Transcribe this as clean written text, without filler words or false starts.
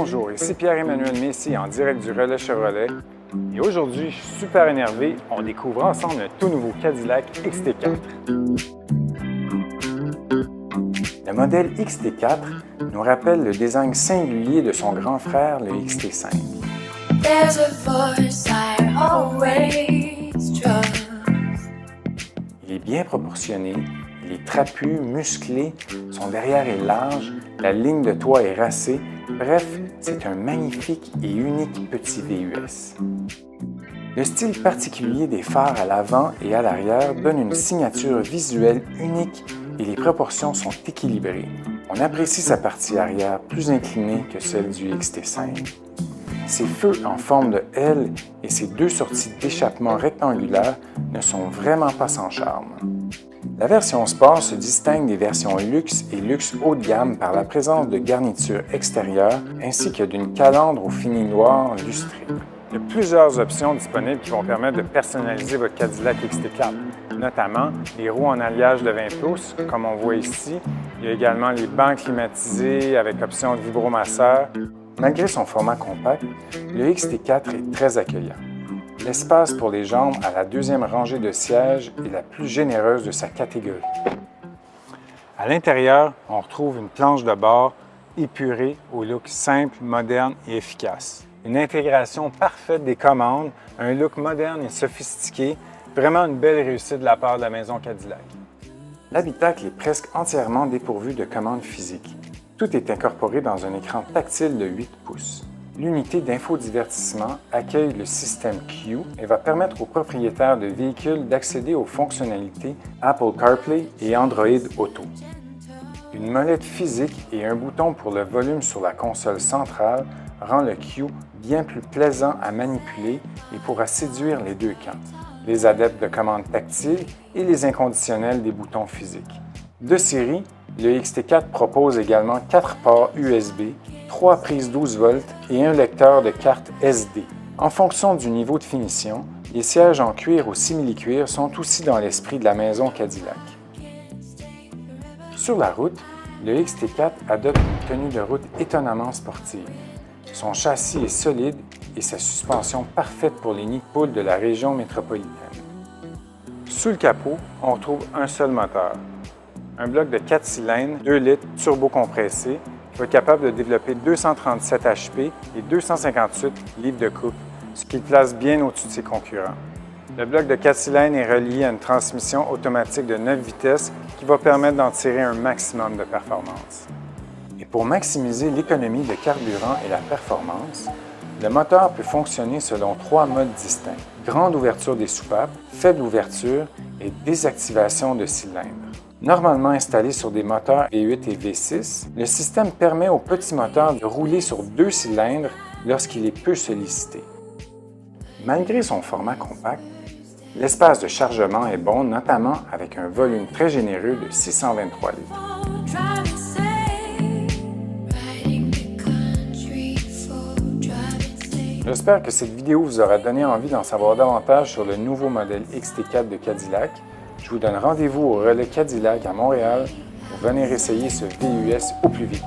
Bonjour, ici Pierre-Emmanuel Messier en direct du Relais Chevrolet. Et aujourd'hui, je suis super énervé, on découvre ensemble un tout nouveau Cadillac XT4. Le modèle XT4 nous rappelle le design singulier de son grand frère, le XT5. There's a voice I always trust. Il est bien proportionné, il est trapu, musclé, son derrière est large, la ligne de toit est racée. Bref, c'est un magnifique et unique petit VUS. Le style particulier des phares à l'avant et à l'arrière donne une signature visuelle unique et les proportions sont équilibrées. On apprécie sa partie arrière plus inclinée que celle du XT5. Ses feux en forme de L et ses deux sorties d'échappement rectangulaires ne sont vraiment pas sans charme. La version Sport se distingue des versions Luxe et Luxe haut de gamme par la présence de garnitures extérieures ainsi que d'une calandre au fini noir lustré. Il y a plusieurs options disponibles qui vont permettre de personnaliser votre Cadillac XT4, notamment les roues en alliage de 20 pouces, comme on voit ici. Il y a également les bancs climatisés avec option de vibromasseur. Malgré son format compact, le XT4 est très accueillant. L'espace pour les jambes à la deuxième rangée de sièges est la plus généreuse de sa catégorie. À l'intérieur, on retrouve une planche de bord épurée au look simple, moderne et efficace. Une intégration parfaite des commandes, un look moderne et sophistiqué, vraiment une belle réussite de la part de la maison Cadillac. L'habitacle est presque entièrement dépourvu de commandes physiques. Tout est incorporé dans un écran tactile de 8 pouces. L'unité d'infodivertissement accueille le système Q et va permettre aux propriétaires de véhicules d'accéder aux fonctionnalités Apple CarPlay et Android Auto. Une molette physique et un bouton pour le volume sur la console centrale rend le Q bien plus plaisant à manipuler et pourra séduire les deux camps, les adeptes de commandes tactiles et les inconditionnels des boutons physiques. De série, le XT4 propose également 4 ports USB, 3 prises 12 volts et un lecteur de carte SD. En fonction du niveau de finition, les sièges en cuir ou simili-cuir sont aussi dans l'esprit de la maison Cadillac. Sur la route, le XT4 adopte une tenue de route étonnamment sportive. Son châssis est solide et sa suspension parfaite pour les nids de poules de la région métropolitaine. Sous le capot, on retrouve un seul moteur. Un bloc de 4 cylindres, 2 litres turbo-compressé, qui va être capable de développer 237 HP et 258 livres de couple, ce qui le place bien au-dessus de ses concurrents. Le bloc de 4 cylindres est relié à une transmission automatique de 9 vitesses qui va permettre d'en tirer un maximum de performance. Et pour maximiser l'économie de carburant et la performance, le moteur peut fonctionner selon 3 modes distincts: grande ouverture des soupapes, faible ouverture et désactivation de cylindres. Normalement installé sur des moteurs V8 et V6, le système permet au petit moteur de rouler sur 2 cylindres lorsqu'il est peu sollicité. Malgré son format compact, l'espace de chargement est bon, notamment avec un volume très généreux de 623 litres. J'espère que cette vidéo vous aura donné envie d'en savoir davantage sur le nouveau modèle XT4 de Cadillac. Je vous donne rendez-vous au Relais Cadillac à Montréal pour venir essayer ce VUS au plus vite.